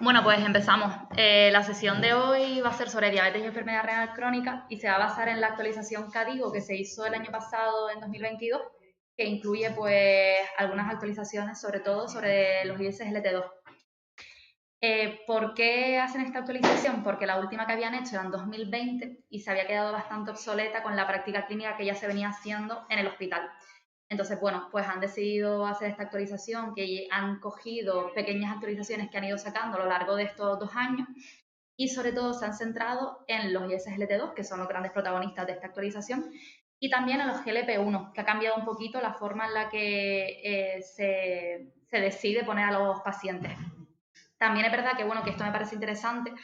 Bueno, pues empezamos. La sesión de hoy va a ser sobre diabetes y enfermedad renal crónica y se va a basar en la actualización CADIGO que se hizo el año pasado, en 2022, que incluye pues algunas actualizaciones, sobre todo sobre los ISGLT2. ¿Por qué hacen esta actualización? Porque la última que habían hecho era en 2020 y se había quedado bastante obsoleta con la práctica clínica que ya se venía haciendo en el hospital. Entonces, bueno, pues han decidido hacer esta actualización, que han cogido pequeñas actualizaciones que han ido sacando a lo largo de estos 2 años y sobre todo se han centrado en los ISGLT2, que son los grandes protagonistas de esta actualización, y también en los GLP-1, que ha cambiado un poquito la forma en la que se decide poner a los pacientes. También es verdad que, bueno, que esto me parece interesante,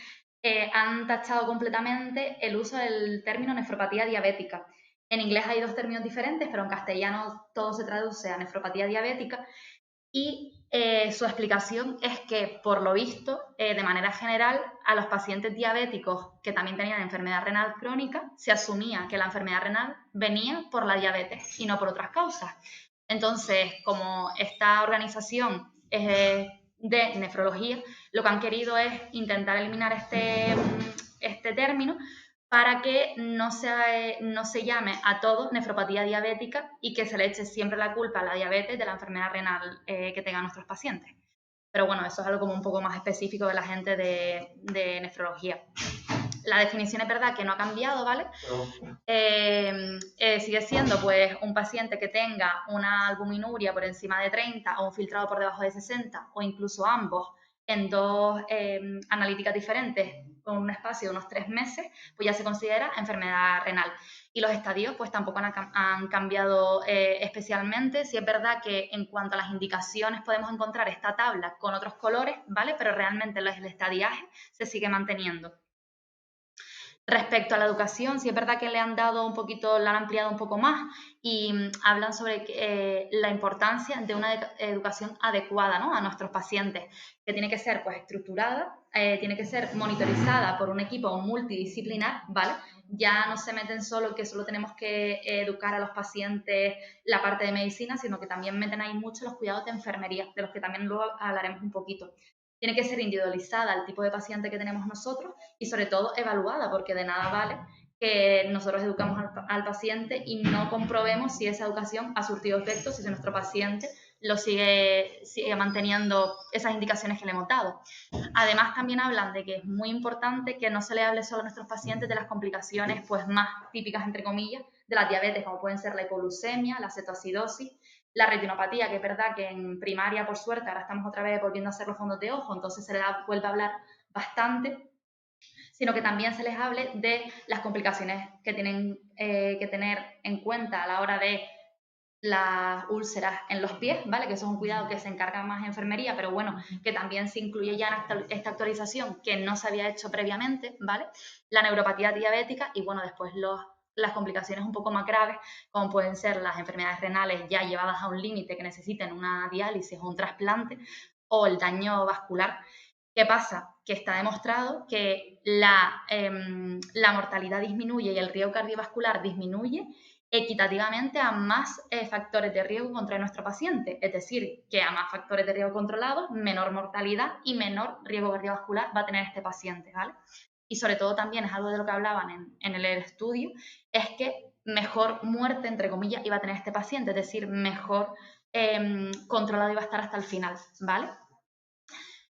han tachado completamente el uso del término nefropatía diabética. En inglés hay 2 términos diferentes, pero en castellano todo se traduce a nefropatía diabética y su explicación es que, por lo visto, de manera general, a los pacientes diabéticos que también tenían enfermedad renal crónica, se asumía que la enfermedad renal venía por la diabetes y no por otras causas. Entonces, como esta organización es de nefrología, lo que han querido es intentar eliminar este término para que no se llame a todo nefropatía diabética y que se le eche siempre la culpa a la diabetes de la enfermedad renal que tengan nuestros pacientes. Pero bueno, eso es algo como un poco más específico de la gente de nefrología. La definición es verdad que no ha cambiado, ¿vale? Sigue siendo pues un paciente que tenga una albuminuria por encima de 30 o un filtrado por debajo de 60 o incluso ambos en 2 analíticas diferentes con un espacio de unos 3 meses, pues ya se considera enfermedad renal. Y los estadios pues tampoco han cambiado especialmente. Sí es verdad que en cuanto a las indicaciones podemos encontrar esta tabla con otros colores, ¿vale? Pero realmente el estadiaje se sigue manteniendo. Respecto a la educación, sí es verdad que le han dado un poquito, la han ampliado un poco más y hablan sobre la importancia de una educación adecuada, ¿no?, a nuestros pacientes, que tiene que ser pues estructurada, tiene que ser monitorizada por un equipo multidisciplinar, ¿vale? Ya no se meten solo que solo tenemos que educar a los pacientes la parte de medicina, sino que también meten ahí mucho los cuidados de enfermería, de los que también luego hablaremos un poquito. Tiene que ser individualizada al tipo de paciente que tenemos nosotros y sobre todo evaluada, porque de nada vale que nosotros educamos al paciente y no comprobemos si esa educación ha surtido efecto, si nuestro paciente sigue manteniendo esas indicaciones que le hemos dado. Además, también hablan de que es muy importante que no se le hable solo a nuestros pacientes de las complicaciones pues más típicas, entre comillas, de la diabetes, como pueden ser la hipoglucemia, la cetoacidosis, la retinopatía, que es verdad que en primaria, por suerte, ahora estamos otra vez volviendo a hacer los fondos de ojo, entonces se le vuelve a hablar bastante, sino que también se les hable de las complicaciones que tienen que tener en cuenta a la hora de las úlceras en los pies, ¿vale? Que eso es un cuidado que se encarga más enfermería, pero bueno, que también se incluye ya en esta actualización que no se había hecho previamente, ¿vale? La neuropatía diabética y bueno, después las complicaciones un poco más graves, como pueden ser las enfermedades renales ya llevadas a un límite que necesiten una diálisis o un trasplante, o el daño vascular. ¿Qué pasa? Que está demostrado que la mortalidad disminuye y el riesgo cardiovascular disminuye equitativamente a más factores de riesgo contra nuestro paciente. Es decir, que a más factores de riesgo controlados, menor mortalidad y menor riesgo cardiovascular va a tener este paciente, ¿vale? Y sobre todo también es algo de lo que hablaban en el estudio, es que mejor muerte, entre comillas, iba a tener este paciente, es decir, mejor controlado iba a estar hasta el final, ¿vale?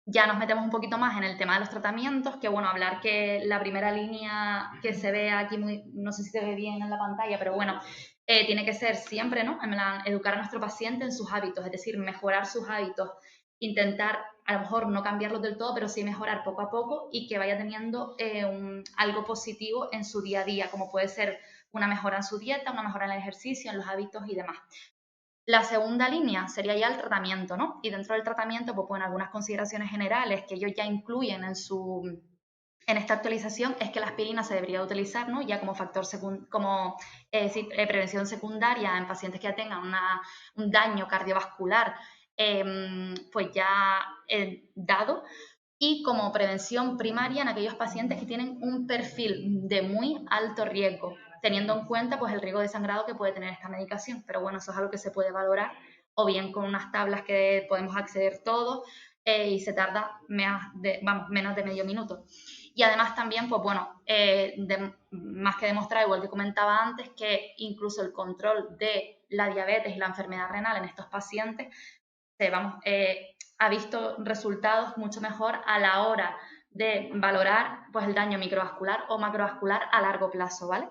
Ya nos metemos un poquito más en el tema de los tratamientos, que bueno, hablar que la primera línea que se ve aquí, no sé si se ve bien en la pantalla, pero bueno, tiene que ser siempre, ¿no?, en plan, educar a nuestro paciente en sus hábitos, es decir, mejorar sus hábitos, intentar a lo mejor no cambiarlos del todo, pero sí mejorar poco a poco y que vaya teniendo algo positivo en su día a día, como puede ser una mejora en su dieta, una mejora en el ejercicio, en los hábitos y demás. La segunda línea sería ya el tratamiento, ¿no? Y dentro del tratamiento, pues bueno, algunas consideraciones generales que ellos ya incluyen en esta actualización es que la aspirina se debería utilizar, ¿no?, ya como factor prevención secundaria en pacientes que ya tengan un daño cardiovascular pues ya dado, y como prevención primaria en aquellos pacientes que tienen un perfil de muy alto riesgo, teniendo en cuenta pues el riesgo de sangrado que puede tener esta medicación. Pero bueno, eso es algo que se puede valorar o bien con unas tablas que podemos acceder todos, y se tarda menos de medio minuto. Y además también, pues bueno, más que demostrar, igual que comentaba antes, que incluso el control de la diabetes y la enfermedad renal en estos pacientes ha visto resultados mucho mejor a la hora de valorar pues, el daño microvascular o macrovascular a largo plazo, ¿vale?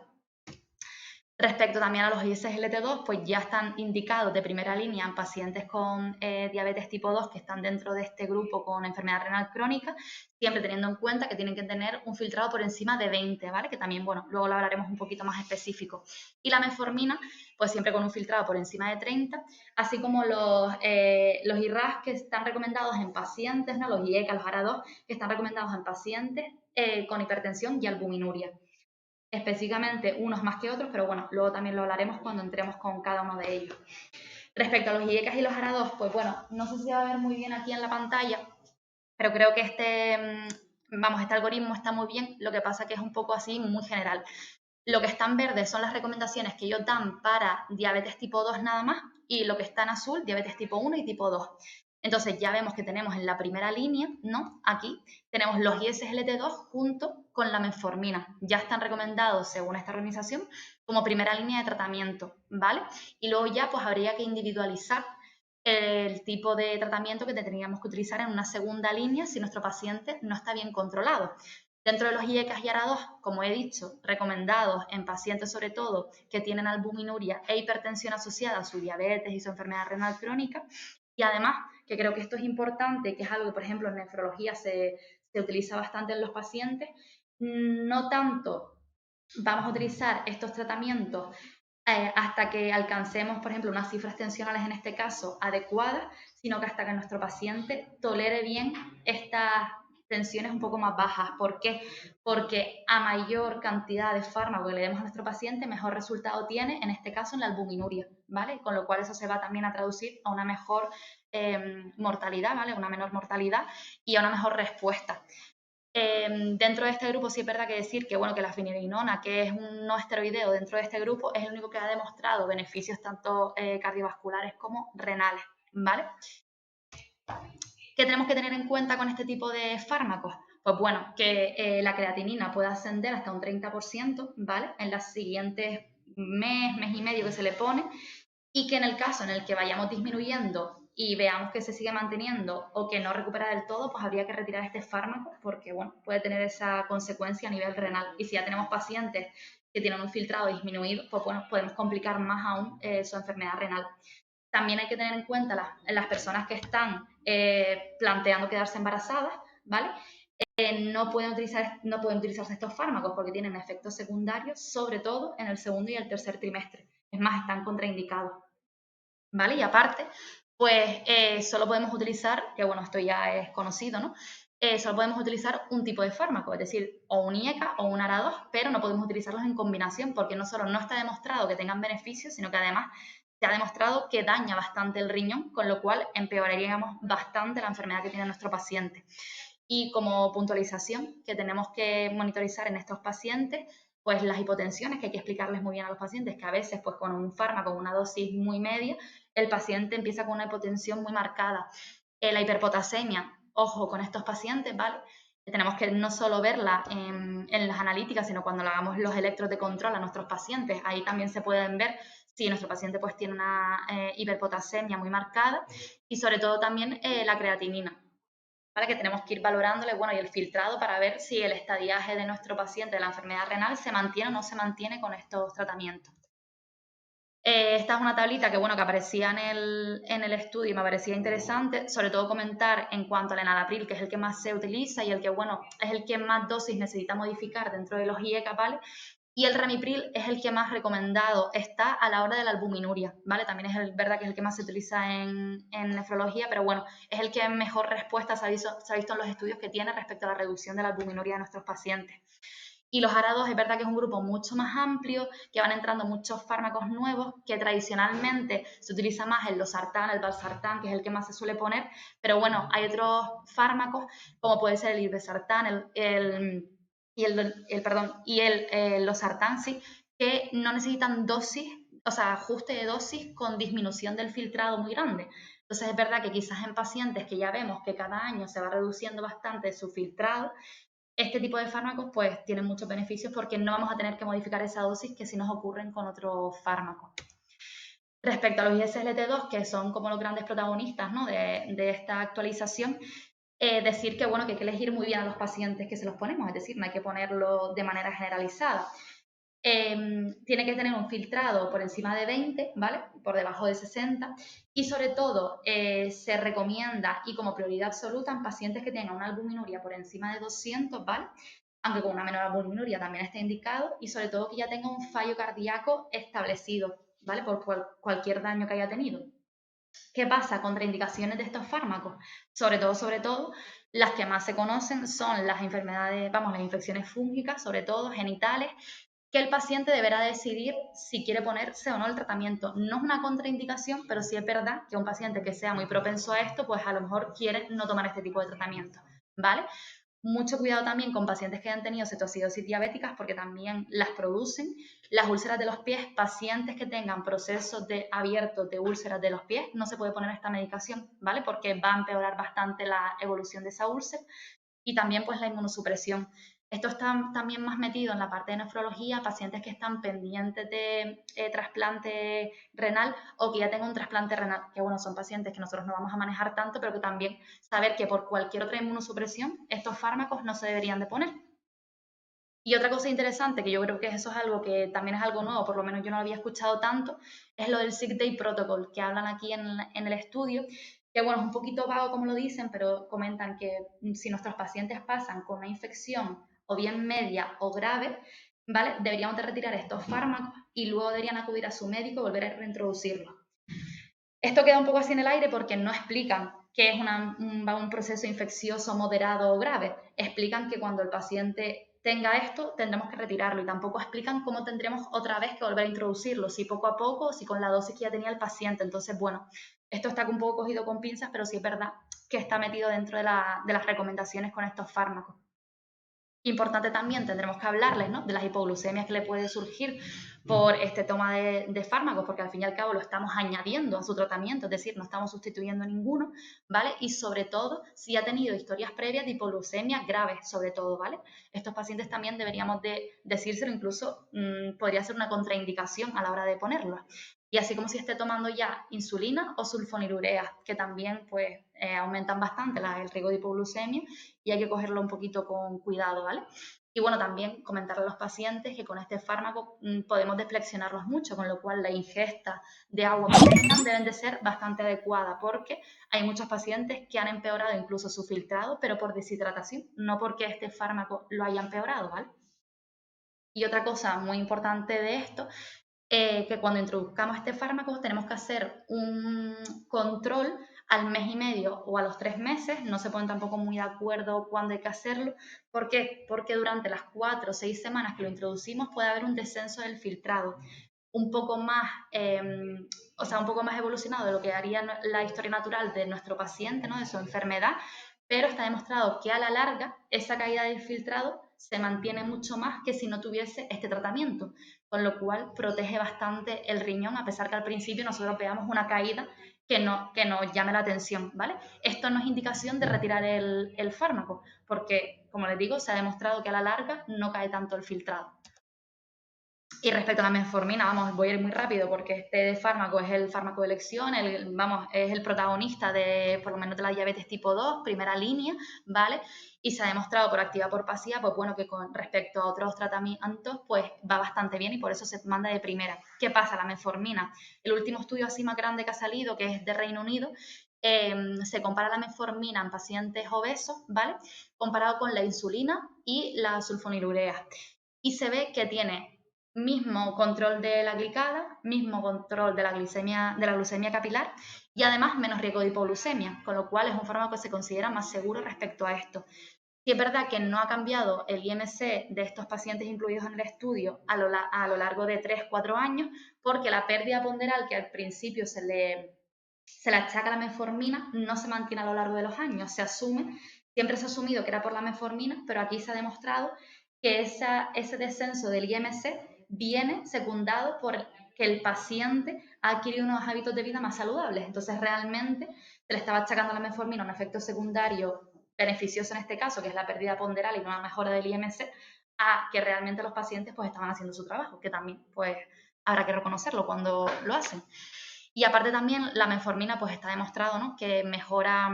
Respecto también a los ISGLT2, pues ya están indicados de primera línea en pacientes con diabetes tipo 2 que están dentro de este grupo con enfermedad renal crónica, siempre teniendo en cuenta que tienen que tener un filtrado por encima de 20, ¿vale? Que también, bueno, luego lo hablaremos un poquito más específico. Y la metformina, pues siempre con un filtrado por encima de 30, así como los IRAS que están recomendados en pacientes, ¿no? Los IECA, los ARA2, que están recomendados en pacientes con hipertensión y albuminuria. Específicamente unos más que otros, pero bueno, luego también lo hablaremos cuando entremos con cada uno de ellos. Respecto a los IECAS y los ARA2, pues bueno, no sé si se va a ver muy bien aquí en la pantalla, pero creo que este algoritmo está muy bien, lo que pasa que es un poco así, muy general. Lo que está en verde son las recomendaciones que ellos dan para diabetes tipo 2 nada más, y lo que está en azul, diabetes tipo 1 y tipo 2. Entonces ya vemos que tenemos en la primera línea, ¿no? Aquí tenemos los ISGLT2 junto con la metformina. Ya están recomendados, según esta organización, como primera línea de tratamiento, ¿vale? Y luego ya pues habría que individualizar el tipo de tratamiento que tendríamos que utilizar en una segunda línea si nuestro paciente no está bien controlado. Dentro de los IECAS y ARA2, como he dicho, recomendados en pacientes sobre todo que tienen albuminuria e hipertensión asociada a su diabetes y su enfermedad renal crónica. Y además, que creo que esto es importante, que es algo que, por ejemplo, en nefrología se utiliza bastante en los pacientes, no tanto vamos a utilizar estos tratamientos hasta que alcancemos, por ejemplo, unas cifras tensionales en este caso adecuadas, sino que hasta que nuestro paciente tolere bien estas tensiones un poco más bajas. ¿Por qué? Porque a mayor cantidad de fármaco que le demos a nuestro paciente, mejor resultado tiene, en este caso en la albuminuria, ¿vale? Con lo cual eso se va también a traducir a una mejor mortalidad, ¿vale? Una menor mortalidad y a una mejor respuesta. Dentro de este grupo sí es verdad que decir que, bueno, que la fenilinona, que es un no esteroideo dentro de este grupo, es el único que ha demostrado beneficios tanto cardiovasculares como renales, ¿vale? ¿Qué tenemos que tener en cuenta con este tipo de fármacos? Pues bueno, que la creatinina puede ascender hasta un 30%, ¿vale? En los siguientes mes y medio que se le pone, y que en el caso en el que vayamos disminuyendo y veamos que se sigue manteniendo o que no recupera del todo, pues habría que retirar este fármaco porque, bueno, puede tener esa consecuencia a nivel renal. Y si ya tenemos pacientes que tienen un filtrado disminuido, pues bueno, podemos complicar más aún su enfermedad renal. También hay que tener en cuenta las personas que están planteando quedarse embarazadas, ¿vale? No pueden utilizarse estos fármacos porque tienen efectos secundarios, sobre todo en el segundo y el tercer trimestre. Es más, están contraindicados, ¿vale? Y aparte, pues solo podemos utilizar, que bueno, esto ya es conocido, ¿no? Solo podemos utilizar un tipo de fármaco, es decir, o un IECA o un ARA2, pero no podemos utilizarlos en combinación porque no solo no está demostrado que tengan beneficios, sino que además se ha demostrado que daña bastante el riñón, con lo cual empeoraríamos bastante la enfermedad que tiene nuestro paciente. Y como puntualización que tenemos que monitorizar en estos pacientes, pues las hipotensiones, que hay que explicarles muy bien a los pacientes, que a veces pues con un fármaco, una dosis muy media, el paciente empieza con una hipotensión muy marcada. La hiperpotasemia, ojo con estos pacientes, ¿vale? Tenemos que no solo verla en las analíticas, sino cuando le hagamos los electros de control a nuestros pacientes. Ahí también se pueden ver si nuestro paciente pues tiene una hiperpotasemia muy marcada y sobre todo también la creatinina, ¿vale? Que tenemos que ir valorándole, bueno, y el filtrado para ver si el estadiaje de nuestro paciente de la enfermedad renal se mantiene o no se mantiene con estos tratamientos. Esta es una tablita que, bueno, que aparecía en el estudio y me parecía interesante, sobre todo comentar en cuanto al enalapril, que es el que más se utiliza y el que, bueno, es el que más dosis necesita modificar dentro de los IECA, ¿vale? Y el ramipril es el que más recomendado está a la hora de la albuminuria, ¿vale? También es verdad que es el que más se utiliza en nefrología, pero bueno, es el que mejor respuesta se ha visto en los estudios que tiene respecto a la reducción de la albuminuria de nuestros pacientes. Y los ARA2 es verdad que es un grupo mucho más amplio, que van entrando muchos fármacos nuevos, que tradicionalmente se utiliza más el losartán, el valsartán, que es el que más se suele poner, pero bueno, hay otros fármacos, como puede ser el irbesartán, el losartán, sí, que no necesitan dosis, o sea, ajuste de dosis con disminución del filtrado muy grande. Entonces es verdad que quizás en pacientes que ya vemos que cada año se va reduciendo bastante su filtrado, este tipo de fármacos pues tienen muchos beneficios porque no vamos a tener que modificar esa dosis que sí nos ocurren con otros fármacos. Respecto a los ISLT2, que son como los grandes protagonistas, ¿no?, de esta actualización, decir que, bueno, que hay que elegir muy bien a los pacientes que se los ponemos, es decir, no hay que ponerlo de manera generalizada. Tiene que tener un filtrado por encima de 20, ¿vale? Por debajo de 60, y sobre todo se recomienda, y como prioridad absoluta, en pacientes que tengan una albuminuria por encima de 200, ¿vale? Aunque con una menor albuminuria también está indicado, y sobre todo que ya tenga un fallo cardíaco establecido, ¿vale? Por cualquier daño que haya tenido. ¿Qué pasa? Contraindicaciones de estos fármacos. Sobre todo, las que más se conocen son las enfermedades, vamos, las infecciones fúngicas, sobre todo genitales, que el paciente deberá decidir si quiere ponerse o no el tratamiento. No es una contraindicación, pero sí es verdad que un paciente que sea muy propenso a esto, pues a lo mejor quiere no tomar este tipo de tratamiento, ¿vale? Mucho cuidado también con pacientes que han tenido cetoacidosis diabéticas porque también las producen. Las úlceras de los pies, pacientes que tengan procesos abiertos de úlceras de los pies, no se puede poner esta medicación, ¿vale? Porque va a empeorar bastante la evolución de esa úlcera. Y también pues la inmunosupresión. Esto está también más metido en la parte de nefrología, pacientes que están pendientes de trasplante renal o que ya tengan un trasplante renal, que bueno, son pacientes que nosotros no vamos a manejar tanto, pero que también saber que por cualquier otra inmunosupresión estos fármacos no se deberían de poner. Y otra cosa interesante, que yo creo que eso es algo que también es algo nuevo, por lo menos yo no lo había escuchado tanto, es lo del Sick Day Protocol, que hablan aquí en el estudio, que bueno, es un poquito vago como lo dicen, pero comentan que si nuestros pacientes pasan con una infección o bien media o grave, ¿vale? Deberíamos de retirar estos fármacos y luego deberían acudir a su médico y volver a reintroducirlos. Esto queda un poco así en el aire porque no explican qué es un proceso infeccioso moderado o grave. Explican que cuando el paciente tenga esto, tendremos que retirarlo y tampoco explican cómo tendremos otra vez que volver a introducirlo, si poco a poco o si con la dosis que ya tenía el paciente. Entonces, bueno, esto está un poco cogido con pinzas, pero sí es verdad que está metido dentro de las recomendaciones con estos fármacos. Importante también, tendremos que hablarles, ¿no?, de las hipoglucemias que le puede surgir por este toma de fármacos, porque al fin y al cabo lo estamos añadiendo a su tratamiento, es decir, no estamos sustituyendo ninguno, ¿vale? Y sobre todo, si ha tenido historias previas de hipoglucemias graves, sobre todo, ¿vale? Estos pacientes también deberíamos de decírselo, incluso podría ser una contraindicación a la hora de ponerlo. Y así como si esté tomando ya insulina o sulfonilurea, que también pues aumentan bastante el riesgo de hipoglucemia y hay que cogerlo un poquito con cuidado, ¿vale? Y bueno, también comentarle a los pacientes que con este fármaco podemos desflexionarlos mucho, con lo cual la ingesta de agua que tengan deben de ser bastante adecuada, porque hay muchos pacientes que han empeorado incluso su filtrado, pero por deshidratación, no porque este fármaco lo haya empeorado, ¿vale? Y otra cosa muy importante de esto, que cuando introduzcamos este fármaco tenemos que hacer un control al mes y medio o a los 3 meses, no se ponen tampoco muy de acuerdo cuándo hay que hacerlo. ¿Por qué? Porque durante las 4 o 6 semanas que lo introducimos puede haber un descenso del filtrado un poco más, un poco más evolucionado de lo que haría la historia natural de nuestro paciente, ¿no?, de su enfermedad, pero está demostrado que a la larga esa caída del filtrado se mantiene mucho más que si no tuviese este tratamiento, con lo cual protege bastante el riñón, a pesar que al principio nosotros veamos una caída que nos llame la atención, ¿vale? Esto no es indicación de retirar el fármaco, porque, como les digo, se ha demostrado que a la larga no cae tanto el filtrado. Y respecto a la metformina, vamos, voy a ir muy rápido porque este fármaco es el fármaco de elección, es el protagonista por lo menos de la diabetes tipo 2, primera línea, ¿vale? Y se ha demostrado por activa por pasiva, pues bueno, que con respecto a otros tratamientos, pues va bastante bien y por eso se manda de primera. ¿Qué pasa? La metformina, el último estudio así más grande que ha salido, que es de Reino Unido, se compara la metformina en pacientes obesos, ¿vale? Comparado con la insulina y la sulfonilurea. Y se ve que tiene mismo control de la glicada, mismo control de la glucemia capilar y además menos riesgo de hipoglucemia, con lo cual es un fármaco que se considera más seguro respecto a esto. Sí es verdad que no ha cambiado el IMC de estos pacientes incluidos en el estudio a lo largo de 3-4 años, porque la pérdida ponderal que al principio se le achaca a la metformina no se mantiene a lo largo de los años, siempre se ha asumido que era por la metformina, pero aquí se ha demostrado que ese descenso del IMC viene secundado por que el paciente ha adquirido unos hábitos de vida más saludables. Entonces, realmente se le estaba achacando a la metformina un efecto secundario beneficioso en este caso, que es la pérdida ponderal y una mejora del IMC, a que realmente los pacientes pues estaban haciendo su trabajo, que también pues habrá que reconocerlo cuando lo hacen. Y aparte también la metformina pues está demostrado, ¿no?, que mejora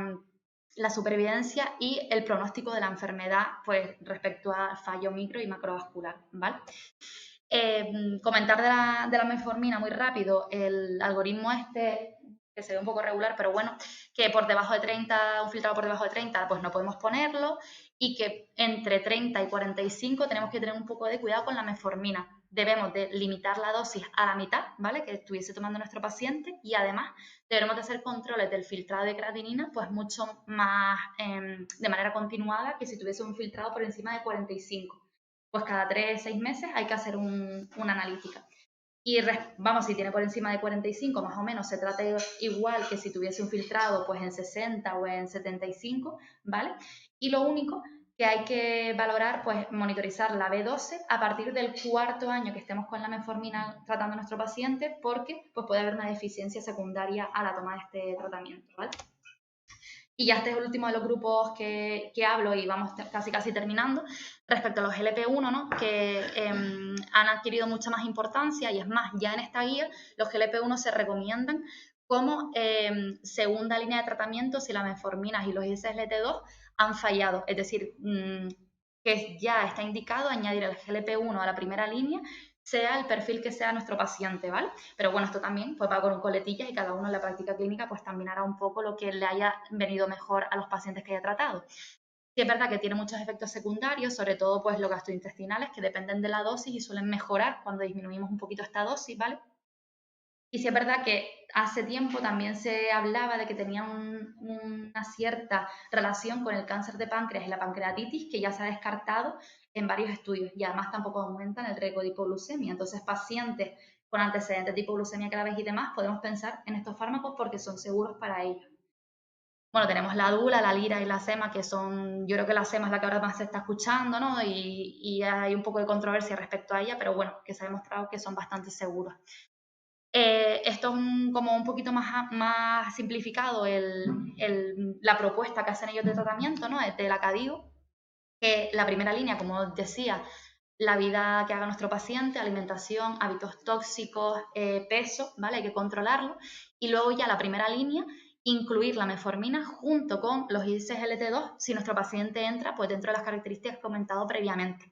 la supervivencia y el pronóstico de la enfermedad pues respecto a fallo micro y macrovascular, ¿vale? Comentar de la metformina muy rápido, el algoritmo este, que se ve un poco regular, pero bueno, que por debajo de 30, un filtrado por debajo de 30, pues no podemos ponerlo, y que entre 30 y 45 tenemos que tener un poco de cuidado con la metformina. Debemos de limitar la dosis a la mitad, ¿vale?, que estuviese tomando nuestro paciente, y además debemos de hacer controles del filtrado de creatinina pues mucho más de manera continuada que si tuviese un filtrado por encima de 45. Pues cada 3-6 meses hay que hacer una analítica. Y vamos, si tiene por encima de 45, más o menos, se trata igual que si tuviese un filtrado pues en 60 o en 75, ¿vale? Y lo único que hay que valorar, pues monitorizar la B12 a partir del 4.º año que estemos con la metformina tratando a nuestro paciente, porque pues puede haber una deficiencia secundaria a la toma de este tratamiento, ¿vale? Y ya este es el último de los grupos que hablo y vamos casi terminando. Respecto a los GLP-1, ¿no?, que han adquirido mucha más importancia, y es más, ya en esta guía los GLP-1 se recomiendan como segunda línea de tratamiento si la metformina y los ISGLT2 han fallado. Es decir, que ya está indicado añadir el GLP-1 a la primera línea, sea el perfil que sea nuestro paciente, ¿vale? Pero bueno, esto también pues va con coletillas y cada uno en la práctica clínica pues también hará un poco lo que le haya venido mejor a los pacientes que haya tratado. Sí es verdad que tiene muchos efectos secundarios, sobre todo pues los gastrointestinales, que dependen de la dosis y suelen mejorar cuando disminuimos un poquito esta dosis, ¿vale? Y sí es verdad que hace tiempo también se hablaba de que tenía una cierta relación con el cáncer de páncreas y la pancreatitis, que ya se ha descartado en varios estudios, y además tampoco aumentan el riesgo de hipoglucemia. Entonces, pacientes con antecedentes de hipoglucemia graves y demás, podemos pensar en estos fármacos porque son seguros para ellos. Bueno, tenemos la Dula, la Lira y la Sema, que son, yo creo que la Sema es la que ahora más se está escuchando, ¿no? Y hay un poco de controversia respecto a ella, pero bueno, que se ha demostrado que son bastante seguros. Esto es como un poquito más simplificado la propuesta que hacen ellos de tratamiento, ¿no?, de la CADIO, que la primera línea, como decía, la vida que haga nuestro paciente, alimentación, hábitos tóxicos, peso, ¿vale? Hay que controlarlo. Y luego ya la primera línea, incluir la metformina junto con los ISGLT2 si nuestro paciente entra pues dentro de las características que he comentado previamente.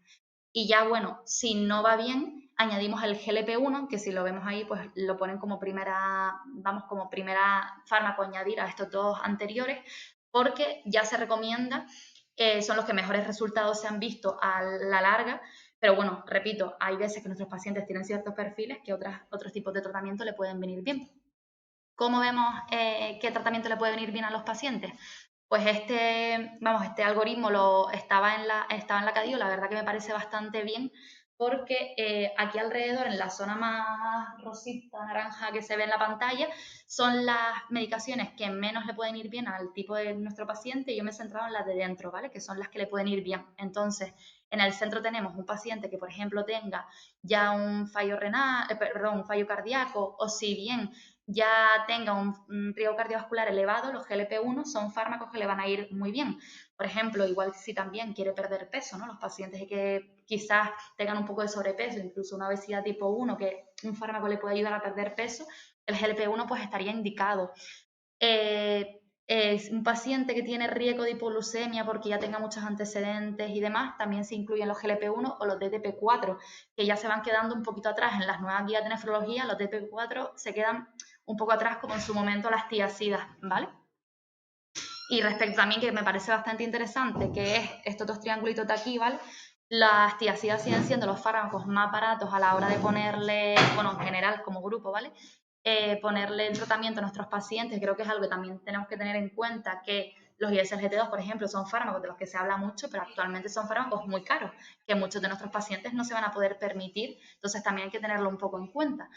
Y ya, bueno, si no va bien, añadimos el GLP-1, que si lo vemos ahí, pues lo ponen como primera fármaco a añadir a estos dos anteriores, porque ya se recomienda, son los que mejores resultados se han visto a la larga. Pero bueno, repito, hay veces que nuestros pacientes tienen ciertos perfiles que otros tipos de tratamiento le pueden venir bien. ¿Cómo vemos qué tratamiento le puede venir bien a los pacientes? Pues este algoritmo estaba en la CADIO, la verdad que me parece bastante bien, porque aquí alrededor, en la zona más rosita, naranja que se ve en la pantalla, son las medicaciones que menos le pueden ir bien al tipo de nuestro paciente, y yo me he centrado en las de dentro, ¿vale?, que son las que le pueden ir bien. Entonces, en el centro tenemos un paciente que, por ejemplo, tenga ya un fallo renal, un fallo cardíaco, o si bien ya tenga un riesgo cardiovascular elevado, los GLP-1 son fármacos que le van a ir muy bien. Por ejemplo, igual si también quiere perder peso, ¿no?, los pacientes que quizás tengan un poco de sobrepeso, incluso una obesidad tipo 1, que un fármaco le puede ayudar a perder peso, el GLP-1 pues estaría indicado. Es un paciente que tiene riesgo de hipoglucemia porque ya tenga muchos antecedentes y demás, también se incluyen los GLP-1 o los DTP4, que ya se van quedando un poquito atrás en las nuevas guías de nefrología. Los DTP4 se quedan un poco atrás, como en su momento las tiazidas, ¿vale? Y respecto también, que me parece bastante interesante, que es estos dos triangulitos de aquí, ¿vale? Las tiazidas siguen siendo los fármacos más baratos a la hora de ponerle, bueno, en general como grupo, ¿vale?, ponerle el tratamiento a nuestros pacientes. Creo que es algo que también tenemos que tener en cuenta, que los ISGLT2, por ejemplo, son fármacos de los que se habla mucho, pero actualmente son fármacos muy caros, que muchos de nuestros pacientes no se van a poder permitir. Entonces también hay que tenerlo un poco en cuenta.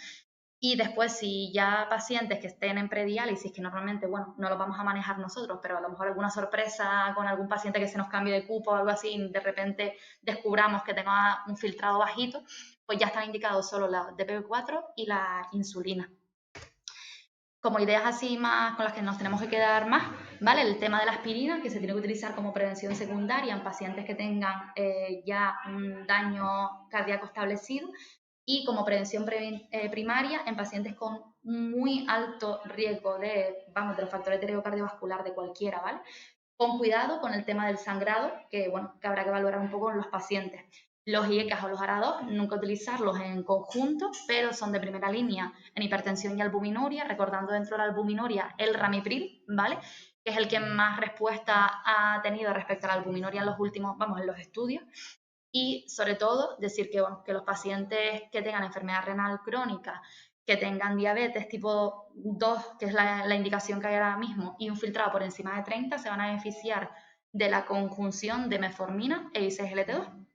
Y después, si ya pacientes que estén en prediálisis, que normalmente, bueno, no los vamos a manejar nosotros, pero a lo mejor alguna sorpresa con algún paciente que se nos cambie de cupo o algo así, y de repente descubramos que tenga un filtrado bajito, pues ya están indicados solo la DPP4 y la insulina. Como ideas así más con las que nos tenemos que quedar más, ¿vale? El tema de la aspirina, que se tiene que utilizar como prevención secundaria en pacientes que tengan ya un daño cardíaco establecido y como prevención primaria en pacientes con muy alto riesgo de los factores de riesgo cardiovascular de cualquiera, ¿vale? Con cuidado con el tema del sangrado, que, bueno, que habrá que valorar un poco en los pacientes. Los IECAS o los ARA2, nunca utilizarlos en conjunto, pero son de primera línea en hipertensión y albuminuria, recordando dentro de la albuminuria el ramipril, ¿vale? Que es el que más respuesta ha tenido respecto a la albuminuria en los últimos, vamos, en los estudios. Y sobre todo decir que, bueno, que los pacientes que tengan enfermedad renal crónica, que tengan diabetes tipo 2, que es la indicación que hay ahora mismo, y un filtrado por encima de 30, se van a beneficiar de la conjunción de metformina e ISGLT2.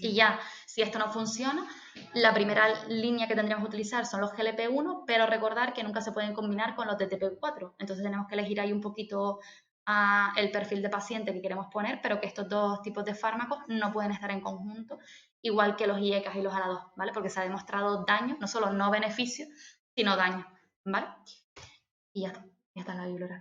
Y ya, si esto no funciona, la primera línea que tendríamos que utilizar son los GLP-1, pero recordar que nunca se pueden combinar con los DTP4. Entonces tenemos que elegir ahí un poquito el perfil de paciente que queremos poner, pero que estos dos tipos de fármacos no pueden estar en conjunto, igual que los IECAS y los ALA2, ¿vale? Porque se ha demostrado daño, no solo no beneficio, sino daño, ¿vale? Y ya está la bibliografía.